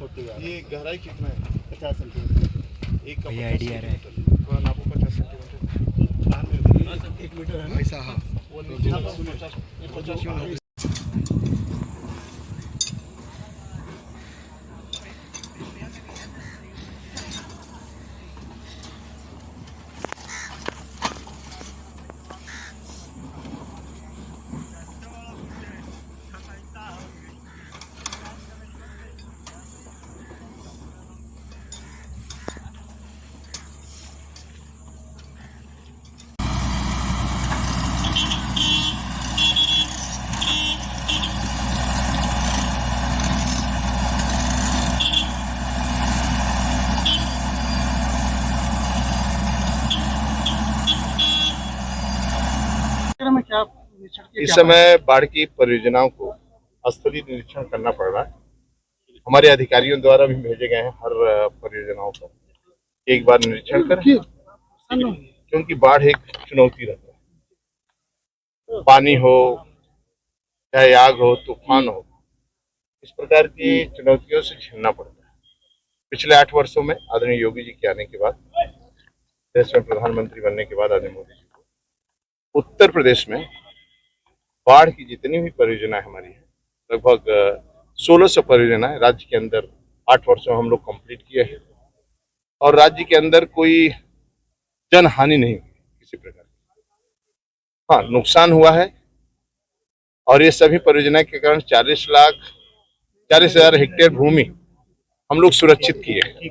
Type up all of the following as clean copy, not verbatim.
छोटी वाला। ये गहराई कितना है? 50 सेंटीमीटर। एक का भैया 50 idea सेंटीमीटर। थोड़ा नापो 50 सेंटीमीटर। 1 मीटर है ऐसा हाँ। वो नीचे हाँ, वाला सुनो। 50 यूं में क्या निरीक्षण किया? इस समय बाढ़ की परियोजनाओं को स्थलीय निरीक्षण करना पड़ रहा है। हमारे अधिकारियों द्वारा भी भेजे गए हैं हर परियोजनाओं पर एक बार निरीक्षण करें, क्योंकि बाढ़ एक चुनौती रहता है। पानी हो चाहे आग हो तूफान हो, इस प्रकार की चुनौतियों से झेलना पड़ता है। पिछले 8 वर्षों में आदरणीय योगी जी के आने के बाद, देश में प्रधानमंत्री बनने के बाद आदरणीय मोदी जी को उत्तर प्रदेश में बाढ़ की जितनी भी परियोजनाएं हमारी है, लगभग 1600 परियोजनाएं राज्य के अंदर 8 वर्षों में हम लोग कंप्लीट किए हैं। और राज्य के अंदर कोई जन हानि नहीं हुई किसी प्रकार की। हाँ, नुकसान हुआ है और ये सभी परियोजनाएं के कारण 40,00,000 हेक्टेयर भूमि हम लोग सुरक्षित किए हैं,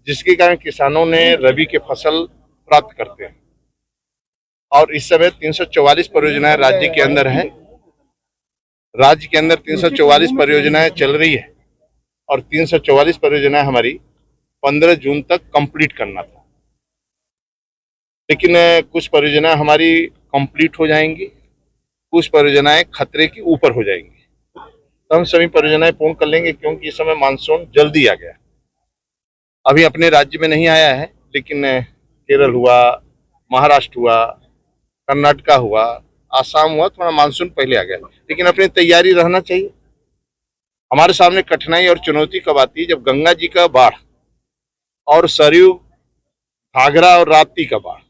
जिसके कारण किसानों ने रबी के फसल प्राप्त करते हैं। और इस समय 344 परियोजनाएं राज्य के अंदर है। राज्य के अंदर 344 परियोजनाएं चल रही है और 344 परियोजनाएं हमारी 15 जून तक कंप्लीट करना था। लेकिन कुछ परियोजनाएं हमारी कंप्लीट हो जाएंगी, कुछ परियोजनाएं खतरे के ऊपर हो जाएंगी। तो हम सभी परियोजनाएं पूर्ण कर लेंगे, क्योंकि इस समय मानसून जल्दी आ गया। अभी अपने राज्य में नहीं आया है, लेकिन केरल हुआ, महाराष्ट्र हुआ, कर्नाटका हुआ, आसाम हुआ, थोड़ा मानसून पहले आ गया। लेकिन अपनी तैयारी रहना चाहिए। हमारे सामने कठिनाई और चुनौती कब आती है? जब गंगा जी का बाढ़ और सरयू, घाघरा और राप्ती का बाढ़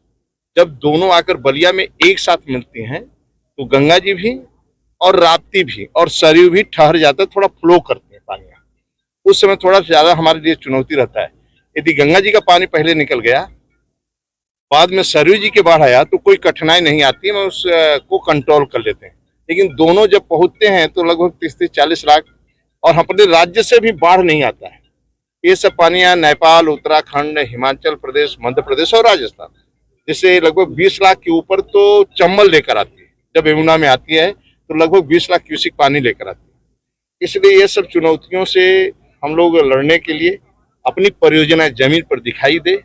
जब दोनों आकर बलिया में एक साथ मिलती हैं, तो गंगा जी भी और राप्ती भी और सरयू भी ठहर जाता है, थोड़ा फ्लो करते हैं पानी। उस समय थोड़ा ज्यादा हमारे लिए चुनौती रहता है। यदि गंगा जी का पानी पहले निकल गया, बाद में सरयू जी के बाढ़ आया, तो कोई कठिनाई नहीं आती है, हम उसको कंट्रोल कर लेते हैं। लेकिन दोनों जब पहुंचते हैं तो लगभग 30-40 लाख, और अपने राज्य से भी बाढ़ नहीं आता है। ये सब पानियां नेपाल, उत्तराखंड, हिमाचल प्रदेश, मध्य प्रदेश और राजस्थान, जिससे लगभग 20 लाख के ऊपर तो चंबल लेकर आती है। जब यमुना में आती है तो लगभग 20 लाख क्यूसिक पानी लेकर आती है। इसलिए ये सब चुनौतियों से हम लोग लड़ने के लिए अपनी परियोजनाएं जमीन पर दिखाई दे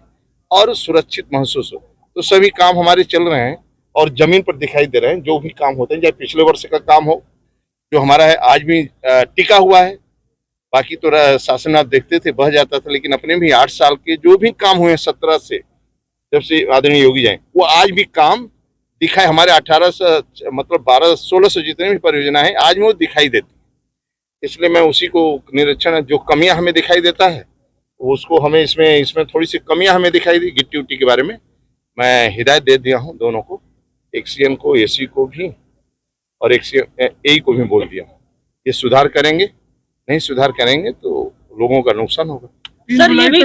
और सुरक्षित महसूस हो, तो सभी काम हमारे चल रहे हैं और जमीन पर दिखाई दे रहे हैं। जो भी काम होते हैं, चाहे पिछले वर्ष का काम हो जो हमारा है, आज भी टिका हुआ है। बाकी तो शासन आप देखते थे बह जाता था, लेकिन अपने भी 8 साल के जो भी काम हुए 17 से, जब से आदरणीय योगी जाए, वो आज भी काम दिखाए। हमारे 1800 मतलब 1200-1600 जितने भी परियोजना है, आज में वो दिखाई देती। इसलिए मैं उसी को निरीक्षण, जो कमियां हमें दिखाई देता है उसको, हमें इसमें थोड़ी सी कमियां हमें दिखाई दी गिट्टी उट्टी के बारे में, मैं हिदायत दे दिया हूं दोनों को, एक सीएम को, एसी को भी और एक एई को भी बोल दिया हूं। ये सुधार करेंगे, नहीं सुधार करेंगे तो लोगों का नुकसान होगा। सर, ये भी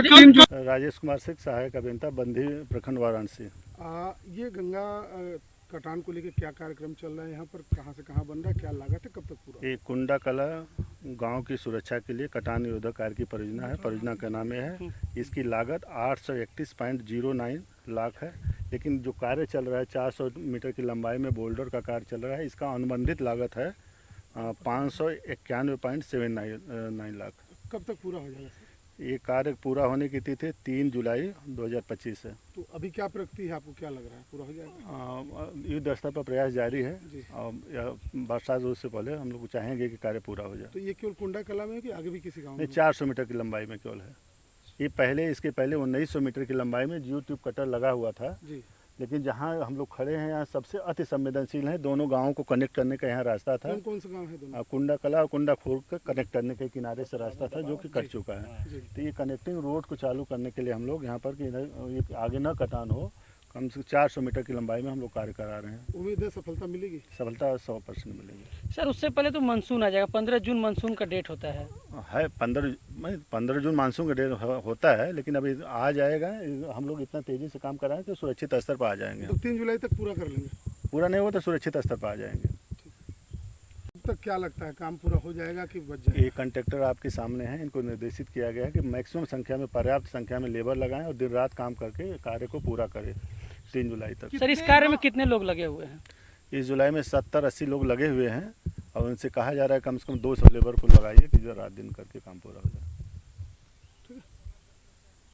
राजेश कुमार सिंह, सहायक अभियंता, बंधी प्रखंड, वाराणसी। ये गंगा कटान को लेकर क्या कार्यक्रम चल रहा है यहाँ पर? कहाँ से कहाँ बन रहा है, क्या लागत है, कब तक पूरा? ये कुंडा कला गांव की सुरक्षा के लिए कटान निरोधक कार्य की परियोजना है। परियोजना का नाम है, इसकी लागत 831.09 लाख है। लेकिन जो कार्य चल रहा है, 400 मीटर की लंबाई में बोल्डर का कार्य चल रहा है, इसका अनुबंधित लागत है 591.79 लाख। कब तक पूरा हो जाएगा? ये कार्य पूरा होने की तिथि 3 जुलाई 2025 है। तो अभी क्या प्रगति है, आपको क्या लग रहा है, पूरा हो जाएगा? युद्ध स्तर पर प्रयास जारी है और बरसात से पहले हम लोग चाहेंगे कि कार्य पूरा हो जाए। तो ये केवल कुंडा कला में है कि आगे भी किसी गाँव में? 400 मीटर की लंबाई में केवल है ये। इसके पहले 1900 मीटर की लंबाई में जियो ट्यूब कटर लगा हुआ था जी। लेकिन जहाँ हम लोग खड़े हैं यहाँ सबसे अति संवेदनशील है। दोनों गाँवों को कनेक्ट करने का यहाँ रास्ता था। कौन कौन से गांव है दोनों? कुंडा कला और कुंडा खोर का कनेक्ट करने के किनारे से रास्ता था जो कि कट चुका है। जी। तो ये कनेक्टिंग रोड को चालू करने के लिए हम लोग यहाँ पर कि इधर ये आगे न कटान हो, कम से 400 मीटर की लंबाई में हम लोग कार्य करा रहे हैं। उम्मीद है सफलता मिलेगी? सफलता 100% मिलेगी। सर उससे पहले तो मानसून आ जाएगा, 15 जून मानसून का डेट होता है। 15 जून मानसून का डेट होता है, लेकिन अभी आ जाएगा। हम लोग इतना तेज़ी से काम कर रहे हैं कि सुरक्षित स्तर पर आ जाएंगे। तो 3 जुलाई तक पूरा कर लेंगे? पूरा नहीं हुआ तो सुरक्षित स्तर पर आ जाएंगे। अब तक क्या लगता है काम पूरा हो जाएगा कि बच जाएगा? ये कंट्रैक्टर आपके सामने हैं, इनको निर्देशित किया गया है कि मैक्सिमम संख्या में, पर्याप्त संख्या में लेबर लगाएं और दिन रात काम करके कार्य को पूरा करें 3 जुलाई तक। सर इस कार्य में कितने लोग लगे हुए हैं? इस जुलाई में 70-80 लोग लगे हुए हैं और उनसे कहा जा रहा है कम से कम 200 लेबर को लगाइए कि जो रात दिन करके काम पूरा हो जाए।